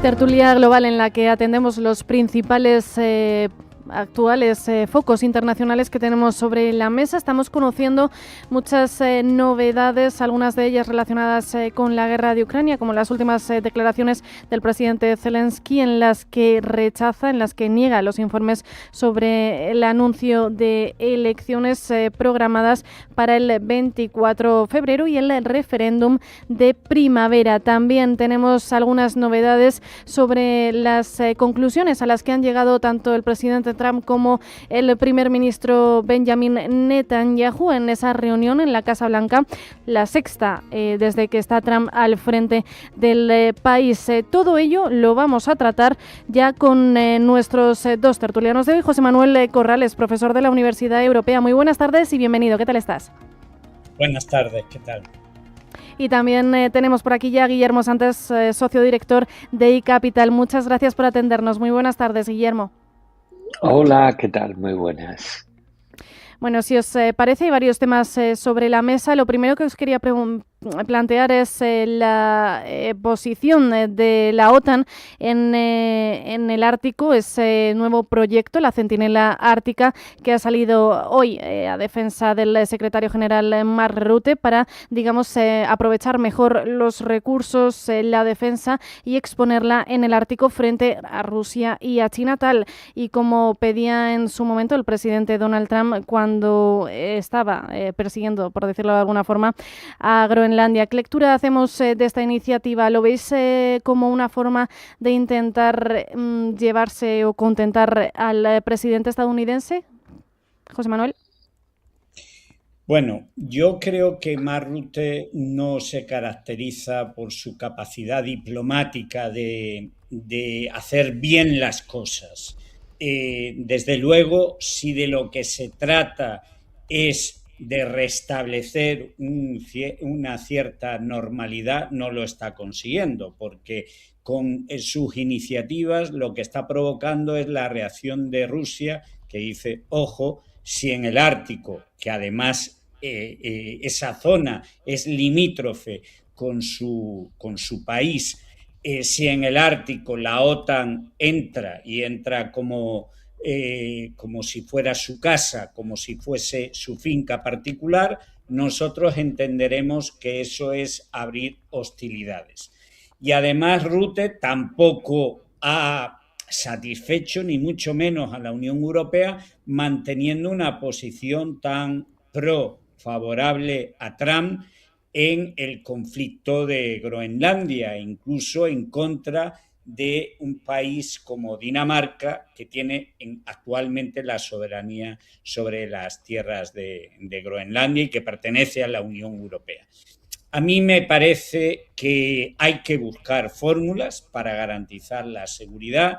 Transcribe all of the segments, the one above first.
Tertulia global en la que atendemos los principales actuales focos internacionales que tenemos sobre la mesa. Estamos conociendo muchas novedades, algunas de ellas relacionadas con la guerra de Ucrania, como las últimas declaraciones del presidente Zelensky, en las que rechaza, en las que niega los informes sobre el anuncio de elecciones programadas para el 24 de febrero y el referéndum de primavera. También tenemos algunas novedades sobre las conclusiones a las que han llegado tanto el presidente Trump como el primer ministro Benjamin Netanyahu en esa reunión en la Casa Blanca, la sexta desde que está Trump al frente del país. Todo ello lo vamos a tratar ya con nuestros dos tertulianos de hoy. José Manuel Corrales, profesor de la Universidad Europea. Muy buenas tardes y bienvenido. ¿Qué tal estás? Buenas tardes, ¿qué tal? Y también tenemos por aquí ya a Guillermo Santos, socio director de iCapital. Muchas gracias por atendernos. Muy buenas tardes, Guillermo. Hola, ¿qué tal? Muy buenas. Bueno, si os parece, hay varios temas sobre la mesa. Lo primero que os quería plantear es la posición de la OTAN en el Ártico, ese nuevo proyecto, la Centinela Ártica, que ha salido hoy a defensa del secretario general Mark Rutte para, digamos, aprovechar mejor los recursos, la defensa y exponerla en el Ártico frente a Rusia y a China, tal y como pedía en su momento el presidente Donald Trump cuando estaba persiguiendo, por decirlo de alguna forma, a Groenlandia. ¿Qué lectura hacemos de esta iniciativa? ¿Lo veis como una forma de intentar llevarse o contentar al presidente estadounidense? José Manuel. Bueno, yo creo que Mark Rutte no se caracteriza por su capacidad diplomática de hacer bien las cosas. Desde luego, si de lo que se trata es de restablecer una cierta normalidad, no lo está consiguiendo, porque con sus iniciativas lo que está provocando es la reacción de Rusia, que dice, ojo, si en el Ártico, que además esa zona es limítrofe con su país, si en el Ártico la OTAN entra y entra como si fuera su casa, como si fuese su finca particular, nosotros entenderemos que eso es abrir hostilidades. Y además Rutte tampoco ha satisfecho ni mucho menos a la Unión Europea manteniendo una posición tan favorable a Trump en el conflicto de Groenlandia, incluso en contra de un país como Dinamarca, que tiene actualmente la soberanía sobre las tierras de Groenlandia y que pertenece a la Unión Europea. A mí me parece que hay que buscar fórmulas para garantizar la seguridad,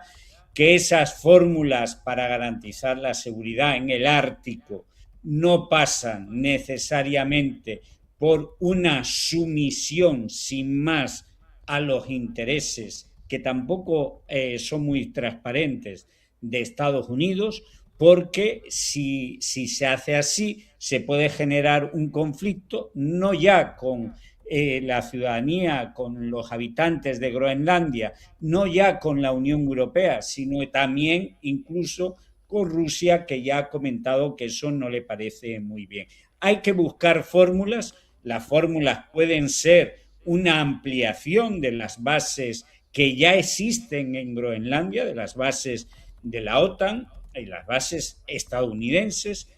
que esas fórmulas para garantizar la seguridad en el Ártico no pasan necesariamente por una sumisión sin más a los intereses que tampoco son muy transparentes de Estados Unidos, porque si se hace así se puede generar un conflicto no ya con la ciudadanía, con los habitantes de Groenlandia, no ya con la Unión Europea, sino también incluso con Rusia, que ya ha comentado que eso no le parece muy bien. Hay que buscar fórmulas. Las fórmulas pueden ser una ampliación de las bases que ya existen en Groenlandia, de las bases de la OTAN y las bases estadounidenses,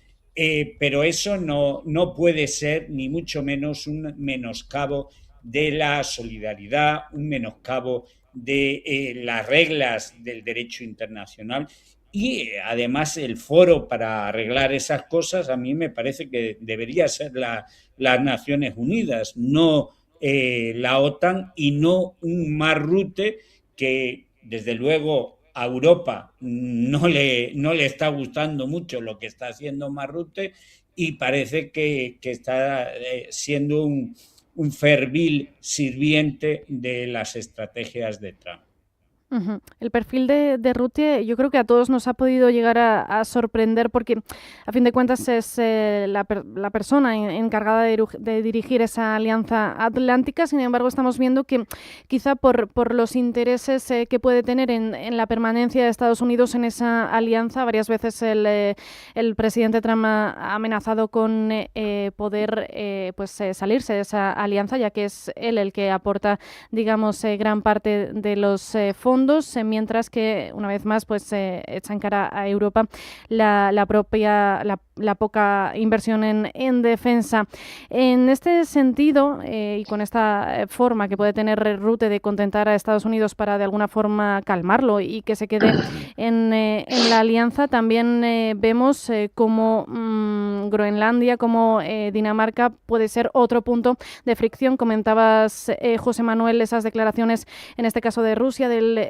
pero eso no puede ser ni mucho menos un menoscabo de la solidaridad, un menoscabo de las reglas del derecho internacional. Y además el foro para arreglar esas cosas a mí me parece que debería ser las Naciones Unidas, no la OTAN, y no un Mark Rutte que desde luego a Europa no le está gustando mucho lo que está haciendo Mark Rutte y parece que está siendo un fervil sirviente de las estrategias de Trump. Ujú. El perfil de Rutte yo creo que a todos nos ha podido llegar a sorprender porque a fin de cuentas es la persona encargada de dirigir esa alianza atlántica. Sin embargo, estamos viendo que quizá por los intereses que puede tener en la permanencia de Estados Unidos en esa alianza, varias veces el presidente Trump ha amenazado con poder salirse de esa alianza, ya que es él el que aporta, digamos, gran parte de los fondos, mientras que una vez más echa en cara a Europa la poca inversión en defensa. En este sentido, y con esta forma que puede tener Rutte de contentar a Estados Unidos para de alguna forma calmarlo y que se quede en la alianza, también vemos como Groenlandia, como Dinamarca puede ser otro punto de fricción. Comentabas, José Manuel, esas declaraciones, en este caso de Rusia, del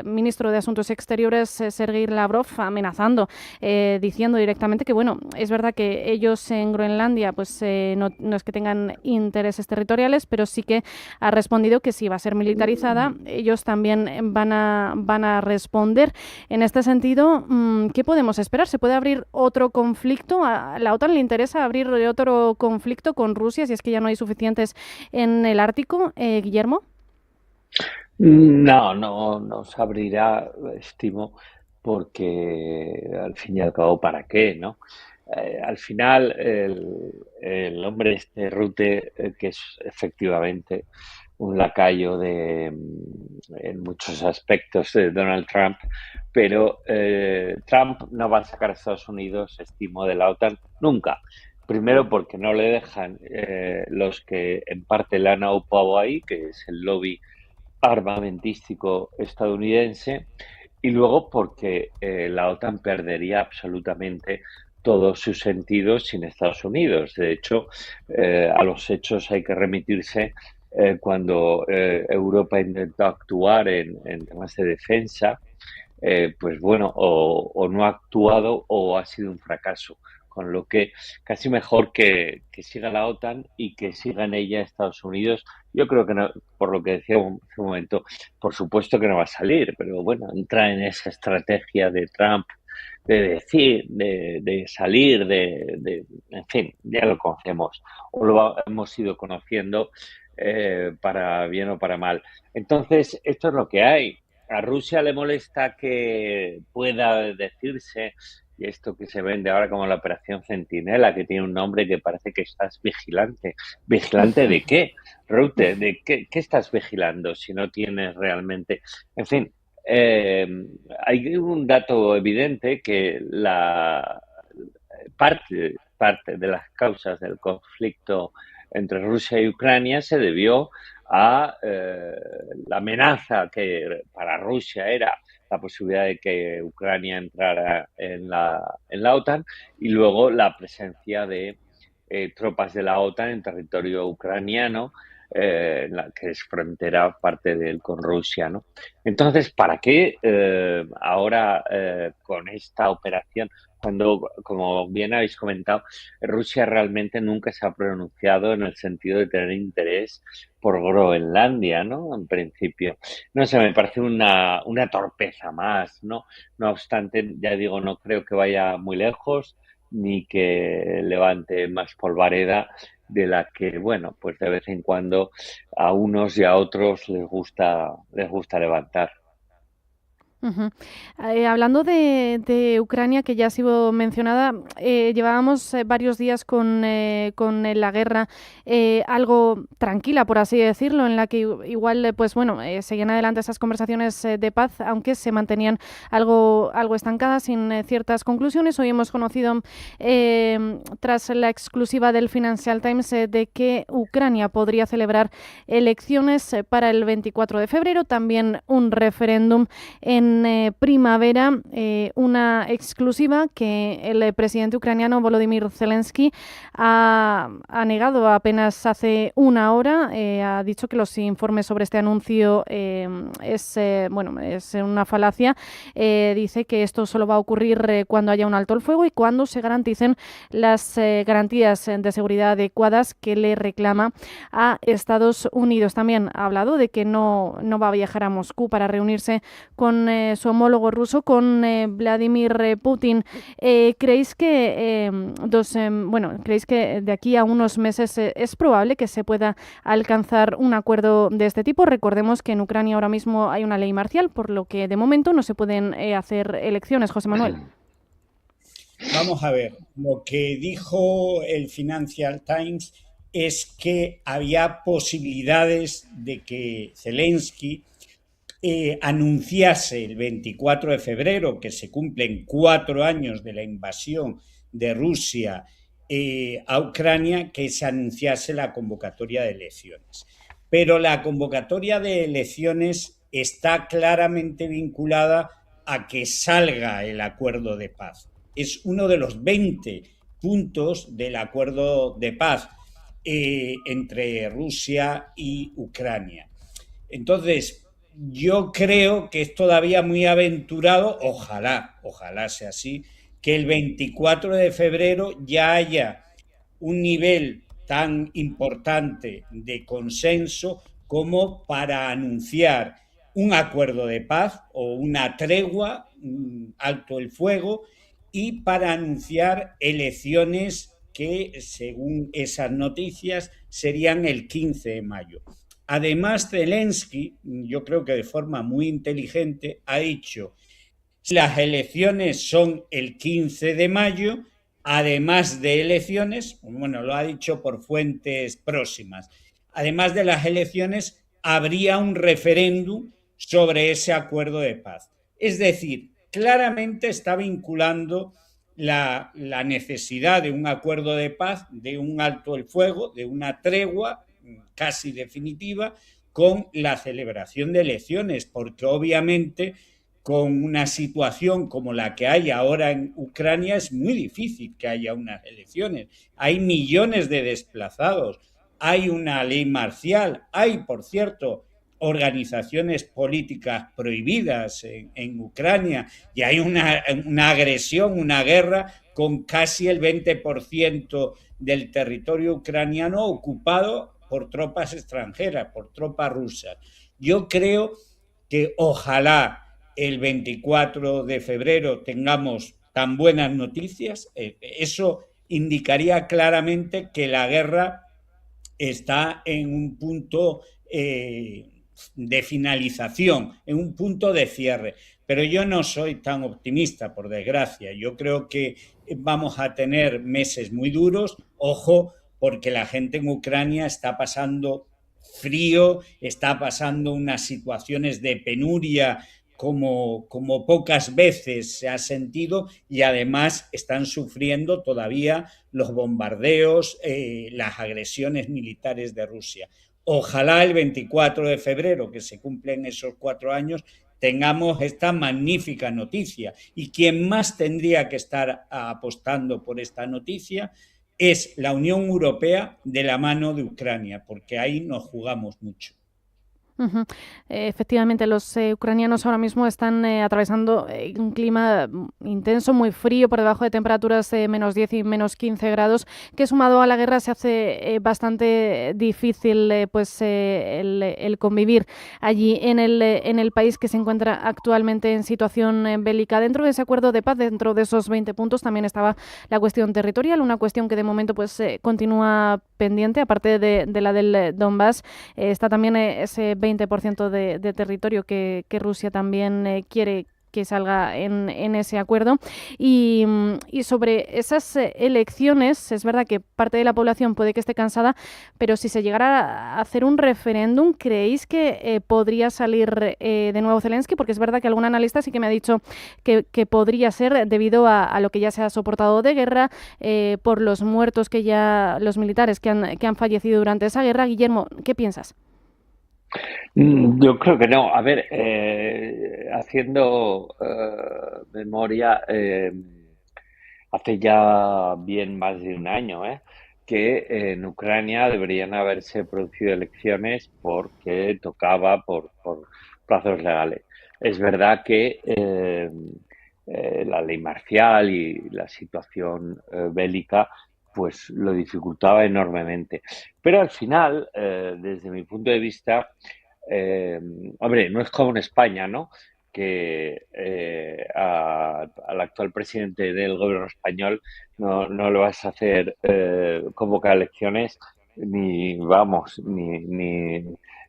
ministro de Asuntos Exteriores, Sergei Lavrov, amenazando, diciendo directamente que, bueno, es verdad que ellos en Groenlandia no es que tengan intereses territoriales, pero sí que ha respondido que si va a ser militarizada, ellos también van a responder. En este sentido, ¿qué podemos esperar? ¿Se puede abrir otro conflicto? ¿A la OTAN le interesa abrir otro conflicto con Rusia si es que ya no hay suficientes en el Ártico? Guillermo. No se abrirá, estimo, porque al fin y al cabo, ¿para qué, no? Al final, el hombre Rutte, que es efectivamente un lacayo en muchos aspectos de Donald Trump, pero Trump no va a sacar a Estados Unidos, estimo, de la OTAN nunca. Primero porque no le dejan los que en parte le han aupado ahí, que es el lobby armamentístico estadounidense, y luego porque la OTAN perdería absolutamente todos sus sentidos sin Estados Unidos. De hecho, a los hechos hay que remitirse cuando Europa intentó actuar en temas de defensa, pues bueno, o no ha actuado o ha sido un fracaso. Con lo que casi mejor que siga la OTAN y que siga en ella Estados Unidos. Yo creo que no, por lo que decía hace un momento, por supuesto que no va a salir, pero bueno, entra en esa estrategia de Trump de decir, de salir, en fin, ya lo conocemos, o hemos ido conociendo para bien o para mal. Entonces, esto es lo que hay. A Rusia le molesta que pueda decirse, y esto que se vende ahora como la Operación Centinela, que tiene un nombre que parece que estás vigilante. ¿Vigilante de qué, Rutte? ¿De qué estás vigilando si no tienes realmente? En fin, hay un dato evidente que la parte de las causas del conflicto entre Rusia y Ucrania se debió a la amenaza que para Rusia era la posibilidad de que Ucrania entrara en la OTAN y luego la presencia de tropas de la OTAN en territorio ucraniano, que es frontera parte de él con Rusia, ¿no? Entonces, ¿para qué ahora con esta operación, cuando, como bien habéis comentado, Rusia realmente nunca se ha pronunciado en el sentido de tener interés por Groenlandia, ¿no? En principio. No sé, me parece una torpeza más, ¿no? No obstante, ya digo, no creo que vaya muy lejos ni que levante más polvareda de la que, bueno, pues de vez en cuando a unos y a otros les gusta levantar. Uh-huh. Hablando de Ucrania, que ya ha sido mencionada, llevábamos varios días con la guerra algo tranquila, por así decirlo, en la que igual seguían adelante esas conversaciones de paz, aunque se mantenían algo estancadas, sin ciertas conclusiones. Hoy hemos conocido, tras la exclusiva del Financial Times, de que Ucrania podría celebrar elecciones para el 24 de febrero, también un referéndum en en primavera, una exclusiva que el presidente ucraniano Volodymyr Zelensky ha negado apenas hace una hora. Ha dicho que los informes sobre este anuncio es una falacia. Dice que esto solo va a ocurrir cuando haya un alto el fuego y cuando se garanticen las garantías de seguridad adecuadas que le reclama a Estados Unidos. También ha hablado de que no va a viajar a Moscú para reunirse con su homólogo ruso, con Vladimir Putin. ¿Creéis que de aquí a unos meses es probable que se pueda alcanzar un acuerdo de este tipo? Recordemos que en Ucrania ahora mismo hay una ley marcial, por lo que de momento no se pueden hacer elecciones. José Manuel. Vamos a ver, lo que dijo el Financial Times es que había posibilidades de que Zelensky anunciase el 24 de febrero, que se cumplen 4 años de la invasión de Rusia a Ucrania, que se anunciase la convocatoria de elecciones. Pero la convocatoria de elecciones está claramente vinculada a que salga el acuerdo de paz. Es uno de los 20 puntos del acuerdo de paz entre Rusia y Ucrania. Entonces, yo creo que es todavía muy aventurado, ojalá sea así, que el 24 de febrero ya haya un nivel tan importante de consenso como para anunciar un acuerdo de paz o una tregua, un alto el fuego, y para anunciar elecciones que, según esas noticias, serían el 15 de mayo. Además, Zelensky, yo creo que de forma muy inteligente, ha dicho: si las elecciones son el 15 de mayo, además de elecciones, bueno, lo ha dicho por fuentes próximas, además de las elecciones, habría un referéndum sobre ese acuerdo de paz. Es decir, claramente está vinculando la necesidad de un acuerdo de paz, de un alto el fuego, de una tregua casi definitiva, con la celebración de elecciones, porque obviamente con una situación como la que hay ahora en Ucrania es muy difícil que haya unas elecciones. Hay millones de desplazados, hay una ley marcial, hay, por cierto, organizaciones políticas prohibidas en Ucrania, y hay una agresión, una guerra con casi el 20% del territorio ucraniano ocupado por tropas extranjeras, por tropas rusas. Yo creo que ojalá el 24 de febrero tengamos tan buenas noticias. Eso indicaría claramente que la guerra está en un punto de finalización, en un punto de cierre. Pero yo no soy tan optimista, por desgracia. Yo creo que vamos a tener meses muy duros. Ojo, porque la gente en Ucrania está pasando frío, está pasando unas situaciones de penuria como pocas veces se ha sentido, y además están sufriendo todavía los bombardeos, las agresiones militares de Rusia. Ojalá el 24 de febrero, que se cumplen esos 4 años, tengamos esta magnífica noticia. Y quien más tendría que estar apostando por esta noticia es la Unión Europea de la mano de Ucrania, porque ahí nos jugamos mucho. Uh-huh. Efectivamente, los ucranianos ahora mismo están atravesando un clima intenso, muy frío, por debajo de temperaturas de menos 10 y menos 15 grados, que sumado a la guerra se hace bastante difícil el convivir allí en el país, que se encuentra actualmente en situación bélica. Dentro de ese acuerdo de paz, dentro de esos 20 puntos, también estaba la cuestión territorial, una cuestión que de momento continúa pendiente, aparte de la del Donbass. Está también ese 20% de territorio que Rusia también quiere que salga en ese acuerdo. Y sobre esas elecciones, es verdad que parte de la población puede que esté cansada, pero si se llegara a hacer un referéndum, ¿creéis que podría salir de nuevo Zelensky? Porque es verdad que algún analista sí que me ha dicho que podría ser debido a lo que ya se ha soportado de guerra, por los muertos los militares que han fallecido durante esa guerra. Guillermo, ¿qué piensas? Yo creo que no. A ver, haciendo memoria, hace ya bien más de un año, que en Ucrania deberían haberse producido elecciones porque tocaba por plazos legales. Es verdad que la ley marcial y la situación bélica pues lo dificultaba enormemente. Pero al final, desde mi punto de vista, eh, hombre, no es como en España, ¿no? Que al actual presidente del gobierno español no le vas a hacer convocar elecciones ni, vamos, ni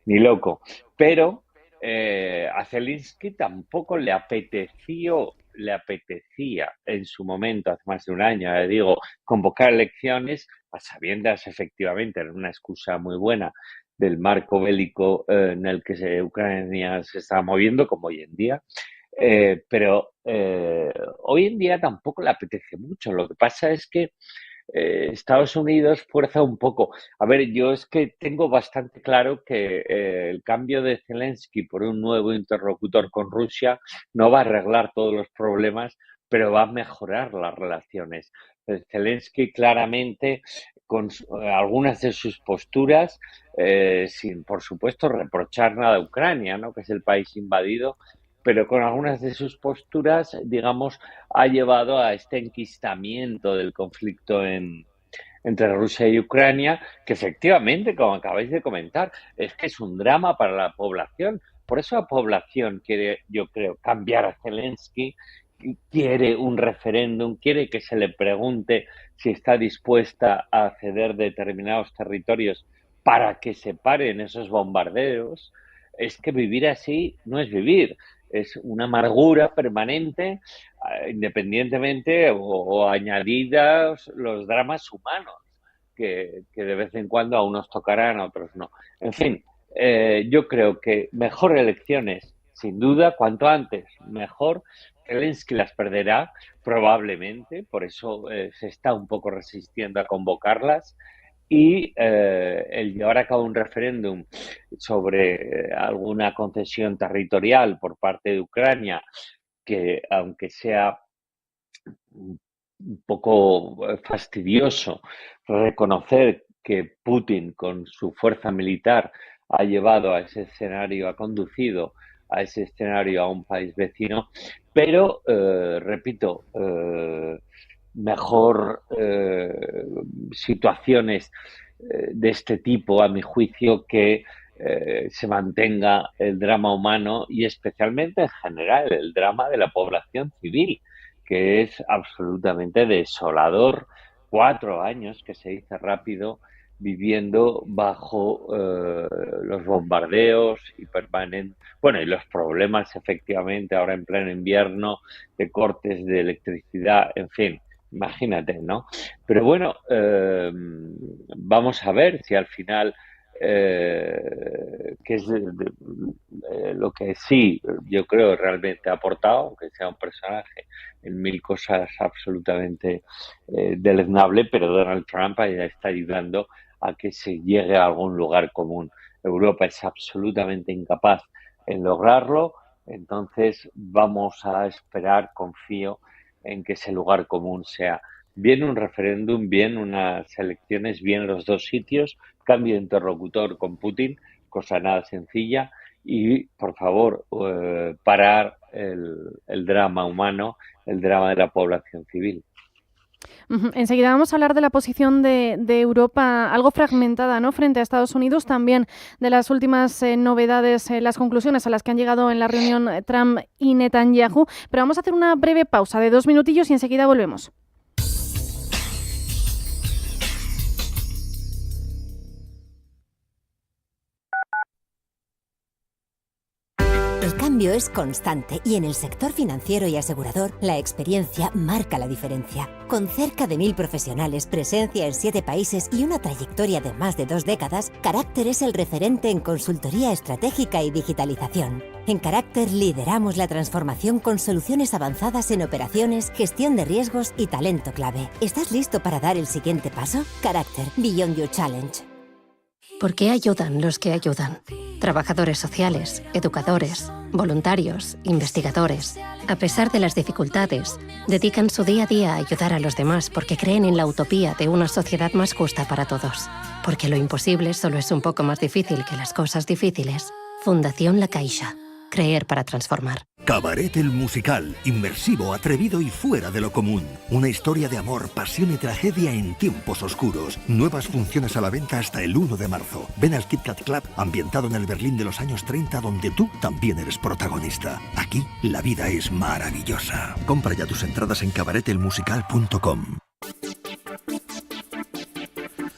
loco. Pero a Zelensky tampoco le apetecía en su momento, hace más de un año, digo, convocar elecciones a sabiendas, efectivamente, era una excusa muy buena del marco bélico en el que Ucrania se está moviendo, como hoy en día. Pero hoy en día tampoco le apetece mucho. Lo que pasa es que Estados Unidos fuerza un poco. A ver, yo es que tengo bastante claro que el cambio de Zelensky por un nuevo interlocutor con Rusia no va a arreglar todos los problemas, pero va a mejorar las relaciones. Zelensky claramente, con algunas de sus posturas, sin por supuesto reprochar nada a Ucrania, ¿no? Que es el país invadido, pero con algunas de sus posturas, digamos, ha llevado a este enquistamiento del conflicto entre Rusia y Ucrania, que efectivamente, como acabáis de comentar, es que es un drama para la población. Por eso la población quiere, yo creo, cambiar a Zelensky, quiere un referéndum, quiere que se le pregunte si está dispuesta a ceder determinados territorios para que se paren esos bombardeos. Es que vivir así no es vivir, es una amargura permanente, independientemente o añadidas los dramas humanos, que de vez en cuando a unos tocarán, a otros no. En fin, yo creo que mejor elecciones, sin duda, cuanto antes, mejor. Zelensky las perderá, probablemente, por eso se está un poco resistiendo a convocarlas. Y el llevar a cabo un referéndum sobre alguna concesión territorial por parte de Ucrania, que aunque sea un poco fastidioso reconocer que Putin con su fuerza militar ha llevado a ese escenario, ha conducido a ese escenario a un país vecino, pero repito, mejor situaciones de este tipo, a mi juicio, que se mantenga el drama humano y especialmente en general el drama de la población civil, que es absolutamente desolador. 4 años, que se dice rápido, viviendo bajo los bombardeos y bueno, y los problemas efectivamente ahora en pleno invierno de cortes de electricidad, en fin, imagínate, ¿no? Pero bueno, vamos a ver si al final que es lo que sí yo creo realmente ha aportado, aunque sea un personaje en mil cosas absolutamente deleznable, pero Donald Trump ya está ayudando a que se llegue a algún lugar común. Europa es absolutamente incapaz en lograrlo, entonces vamos a esperar, confío, en que ese lugar común sea bien un referéndum, bien unas elecciones, bien los dos sitios, cambio de interlocutor con Putin, cosa nada sencilla, y por favor parar el drama humano, el drama de la población civil. Enseguida vamos a hablar de la posición de Europa, algo fragmentada, ¿no?, frente a Estados Unidos, también de las últimas novedades, las conclusiones a las que han llegado en la reunión Trump y Netanyahu. Pero vamos a hacer una breve pausa de 2 minutillos y enseguida volvemos. El cambio es constante y en el sector financiero y asegurador la experiencia marca la diferencia. Con cerca de 1000 profesionales, presencia en 7 países y una trayectoria de más de 2 décadas, Carácter es el referente en consultoría estratégica y digitalización. En Carácter lideramos la transformación con soluciones avanzadas en operaciones, gestión de riesgos y talento clave. ¿Estás listo para dar el siguiente paso? Carácter, Beyond Your Challenge. ¿Por qué ayudan los que ayudan? trabajadores sociales, educadores, voluntarios, investigadores. A pesar de las dificultades, dedican su día a día a ayudar a los demás porque creen en la utopía de una sociedad más justa para todos. Porque lo imposible solo es un poco más difícil que las cosas difíciles. Fundación La Caixa. Creer para transformar. Cabaret el musical, inmersivo, atrevido y fuera de lo común. Una historia de amor, pasión y tragedia en tiempos oscuros. Nuevas funciones a la venta hasta el 1 de marzo. Ven al Kit Kat Club, ambientado en el Berlín de los años 30, donde tú también eres protagonista. Aquí, la vida es maravillosa. Compra ya tus entradas en cabaretelmusical.com.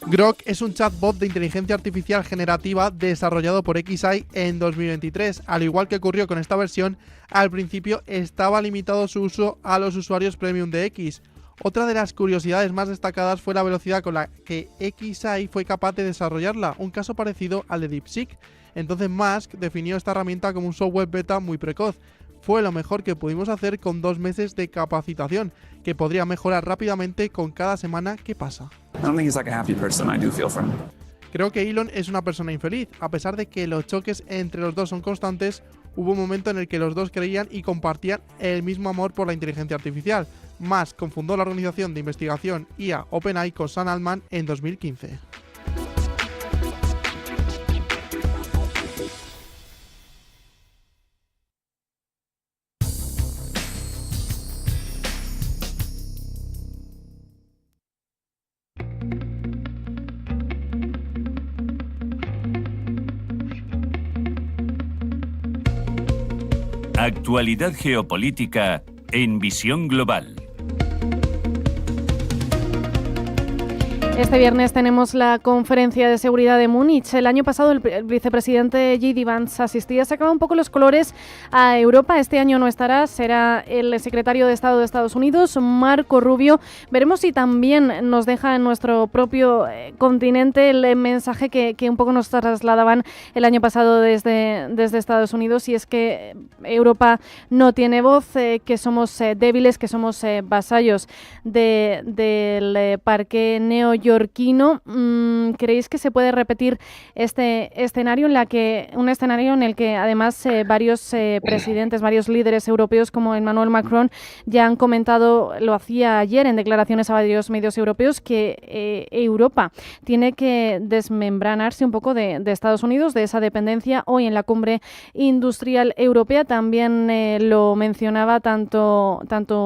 Grok es un chatbot de inteligencia artificial generativa desarrollado por XAI en 2023. Al igual que ocurrió con esta versión, al principio estaba limitado su uso a los usuarios premium de X. Otra de las curiosidades más destacadas fue la velocidad con la que XAI fue capaz de desarrollarla, un caso parecido al de DeepSeek. Entonces Musk definió esta herramienta como un software beta muy precoz. Fue lo mejor que pudimos hacer con 2 meses de capacitación, que podría mejorar rápidamente con cada semana que pasa. Creo que Elon es una persona infeliz. A pesar de que los choques entre los dos son constantes, hubo un momento en el que los dos creían y compartían el mismo amor por la inteligencia artificial. Musk confundó la organización de investigación IA OpenAI con Sam Altman en 2015. Actualidad geopolítica en Visión Global. Este viernes tenemos la conferencia de seguridad de Múnich. El año pasado el vicepresidente J.D. Vance asistía, sacaba un poco los colores a Europa. Este año no estará, será el secretario de Estado de Estados Unidos, Marco Rubio. Veremos si también nos deja en nuestro propio continente el mensaje que un poco nos trasladaban el año pasado desde Estados Unidos, y es que Europa no tiene voz, que somos débiles, que somos vasallos del parque neoyorquino. ¿Creéis que se puede repetir este escenario un escenario en el que además varios presidentes, varios líderes europeos como Emmanuel Macron ya han comentado, lo hacía ayer en declaraciones a varios medios europeos, que Europa tiene que desmembranarse un poco de Estados Unidos, de esa dependencia? Hoy en la cumbre industrial europea también lo mencionaba tanto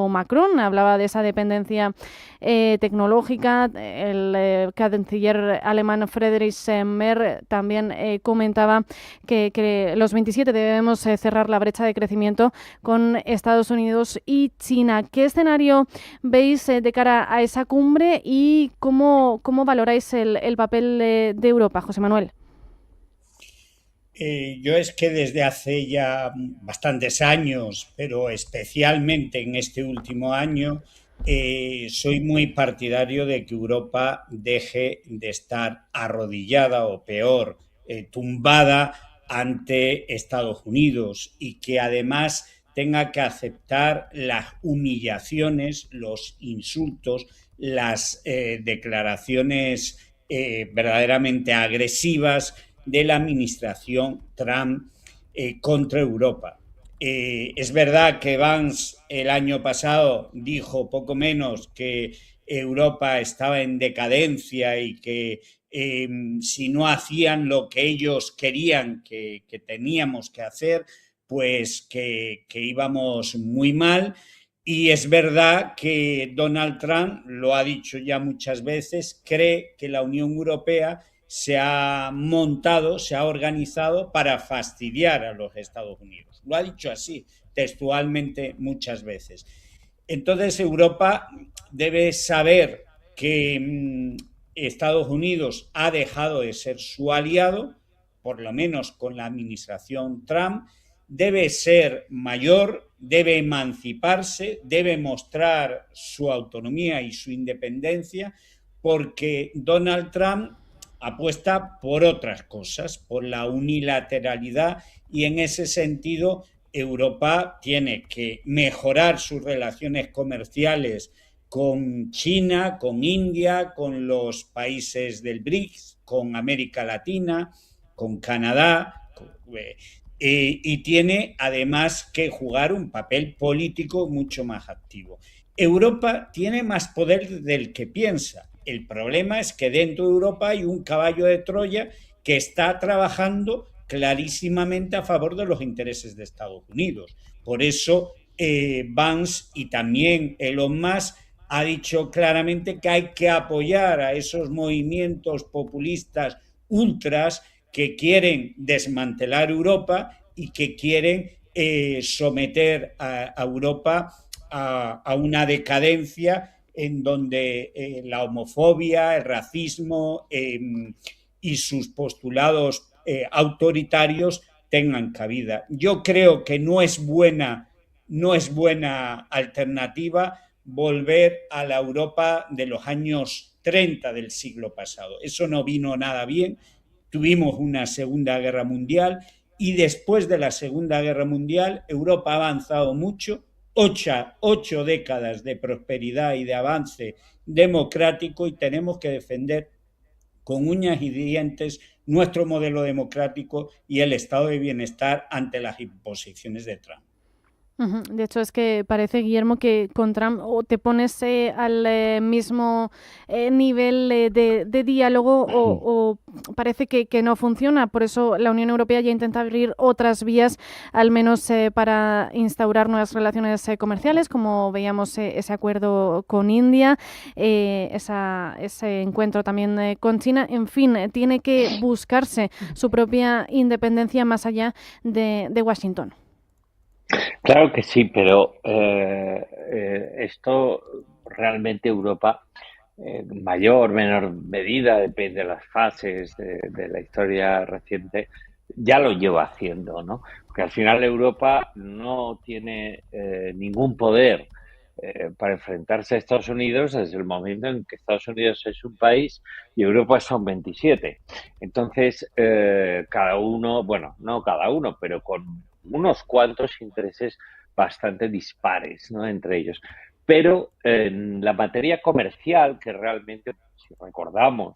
Macron, hablaba de esa dependencia tecnológica. El canciller alemán Friedrich Merz también comentaba que los 27 debemos cerrar la brecha de crecimiento con Estados Unidos y China. ¿Qué escenario veis de cara a esa cumbre y cómo valoráis el papel de Europa, José Manuel? Yo es que desde hace ya bastantes años, pero especialmente en este último año, soy muy partidario de que Europa deje de estar arrodillada o peor, tumbada ante Estados Unidos, y que además tenga que aceptar las humillaciones, los insultos, las declaraciones verdaderamente agresivas de la administración Trump contra Europa. Es verdad que Vance el año pasado dijo poco menos que Europa estaba en decadencia y que si no hacían lo que ellos querían que teníamos que hacer, pues que íbamos muy mal. Y es verdad que Donald Trump, lo ha dicho ya muchas veces, cree que la Unión Europea se ha montado, se ha organizado para fastidiar a los Estados Unidos. Lo ha dicho así, textualmente, muchas veces. Entonces Europa debe saber que Estados Unidos ha dejado de ser su aliado, por lo menos con la administración Trump, debe ser mayor, debe emanciparse, debe mostrar su autonomía y su independencia, porque Donald Trump apuesta por otras cosas, por la unilateralidad, y en ese sentido Europa tiene que mejorar sus relaciones comerciales con China, con India, con los países del BRICS, con América Latina, con Canadá, banco. Y tiene además que jugar un papel político mucho más activo. Europa tiene más poder del que piensa. El problema es que dentro de Europa hay un caballo de Troya que está trabajando clarísimamente a favor de los intereses de Estados Unidos. Por eso Vance y también Elon Musk ha dicho claramente que hay que apoyar a esos movimientos populistas ultras que quieren desmantelar Europa y que quieren someter a Europa a una decadencia en donde la homofobia, el racismo y sus postulados autoritarios tengan cabida. Yo creo que no es buena alternativa volver a la Europa de los años 30 del siglo pasado. Eso no vino nada bien. Tuvimos una Segunda Guerra Mundial y después de la Segunda Guerra Mundial Europa ha avanzado mucho, 8 décadas de prosperidad y de avance democrático, y tenemos que defender con uñas y dientes nuestro modelo democrático y el estado de bienestar ante las imposiciones de Trump. De hecho, es que parece, Guillermo, que con Trump o te pones al mismo nivel de diálogo o parece que no funciona. Por eso la Unión Europea ya intenta abrir otras vías, al menos para instaurar nuevas relaciones comerciales, como veíamos ese acuerdo con India, ese encuentro también con China. En fin, tiene que buscarse su propia independencia más allá de Washington. Claro que sí, pero esto realmente Europa, en mayor o menor medida, depende de las fases de la historia reciente, ya lo lleva haciendo, ¿no? Porque al final Europa no tiene ningún poder para enfrentarse a Estados Unidos desde el momento en que Estados Unidos es un país y Europa son 27. Entonces, cada uno, bueno, no cada uno, pero con unos cuantos intereses bastante dispares, ¿no?, entre ellos. Pero en la materia comercial, que realmente, si recordamos,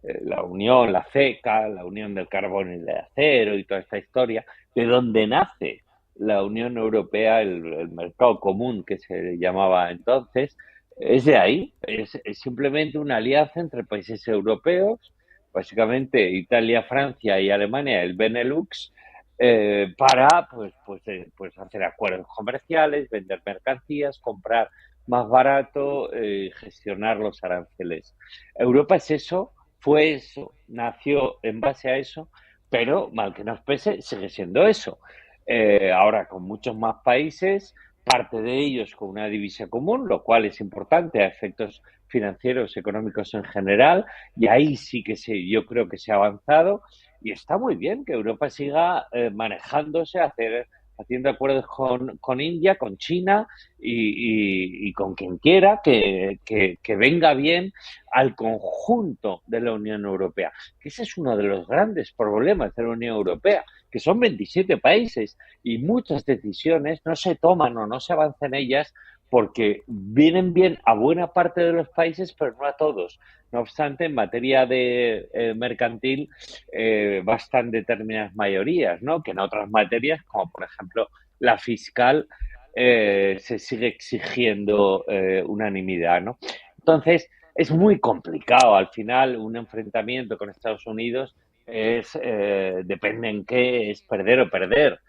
la Unión, la CECA, la Unión del Carbón y del Acero y toda esta historia, de donde nace la Unión Europea, el mercado común que se llamaba entonces, es de ahí, es simplemente una alianza entre países europeos, básicamente Italia, Francia y Alemania, el Benelux, para pues hacer acuerdos comerciales, vender mercancías, comprar más barato, gestionar los aranceles. Europa es eso, fue eso, nació en base a eso, pero mal que nos pese, sigue siendo eso. Ahora con muchos más países, parte de ellos con una divisa común, lo cual es importante a efectos financieros, económicos en general, y ahí sí que yo creo que se ha avanzado. Y está muy bien que Europa siga manejándose, haciendo acuerdos con India, con China y con quien quiera que venga bien al conjunto de la Unión Europea. Que ese es uno de los grandes problemas de la Unión Europea, que son 27 países y muchas decisiones no se toman o no se avanza en ellas porque vienen bien a buena parte de los países, pero no a todos. No obstante, en materia de mercantil bastan determinadas mayorías, ¿no? Que en otras materias, como por ejemplo la fiscal, se sigue exigiendo unanimidad, ¿no? Entonces, es muy complicado. Al final, un enfrentamiento con Estados Unidos depende en qué es perder o perder.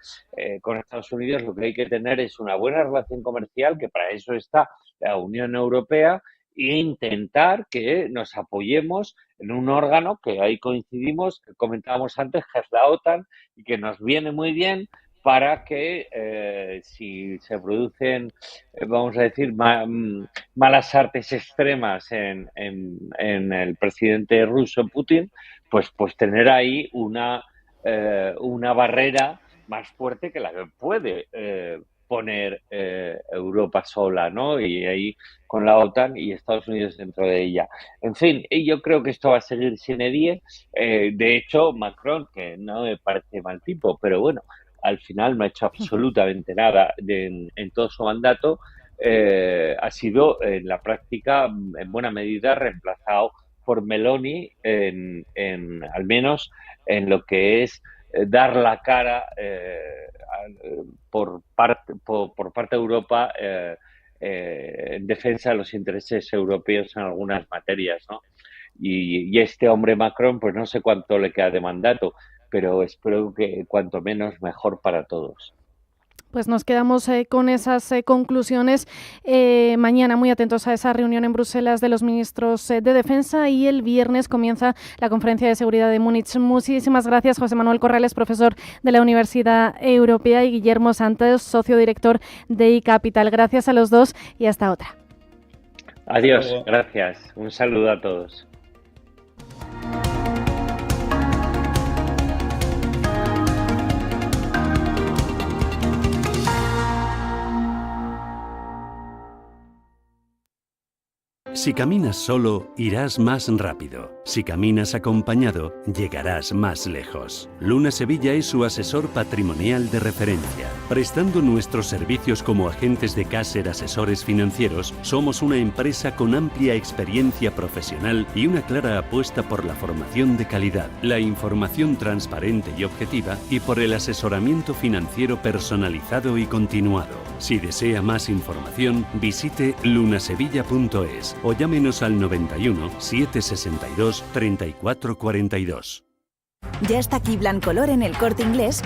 Con Estados Unidos lo que hay que tener es una buena relación comercial, que para eso está la Unión Europea, e intentar que nos apoyemos en un órgano que ahí coincidimos, que comentábamos antes, que es la OTAN, y que nos viene muy bien para que si se producen, vamos a decir, malas artes extremas en el presidente ruso Putin, pues tener ahí una barrera más fuerte que la que puede poner Europa sola, ¿no? Y ahí con la OTAN y Estados Unidos dentro de ella. En fin, yo creo que esto va a seguir sin edie. De hecho, Macron, que no me parece mal tipo, pero bueno, al final no ha hecho absolutamente nada en todo su mandato, ha sido en la práctica en buena medida reemplazado por Meloni al menos en lo que es dar la cara por parte de Europa en defensa de los intereses europeos en algunas materias, ¿no? Y este hombre Macron, pues no sé cuánto le queda de mandato, pero espero que cuanto menos mejor para todos. Pues nos quedamos con esas conclusiones. Mañana muy atentos a esa reunión en Bruselas de los ministros de Defensa, y el viernes comienza la Conferencia de Seguridad de Múnich. Muchísimas gracias, José Manuel Corrales, profesor de la Universidad Europea, y Guillermo Santos, socio director de iCapital. Gracias a los dos y hasta otra. Adiós, gracias. Un saludo a todos. Si caminas solo, irás más rápido. Si caminas acompañado, llegarás más lejos. Luna Sevilla es su asesor patrimonial de referencia. Prestando nuestros servicios como agentes de Caser Asesores Financieros, somos una empresa con amplia experiencia profesional y una clara apuesta por la formación de calidad, la información transparente y objetiva, y por el asesoramiento financiero personalizado y continuado. Si desea más información, visite lunasevilla.es o llámenos al 91 762 3442. Ya está aquí Blancolor en El Corte Inglés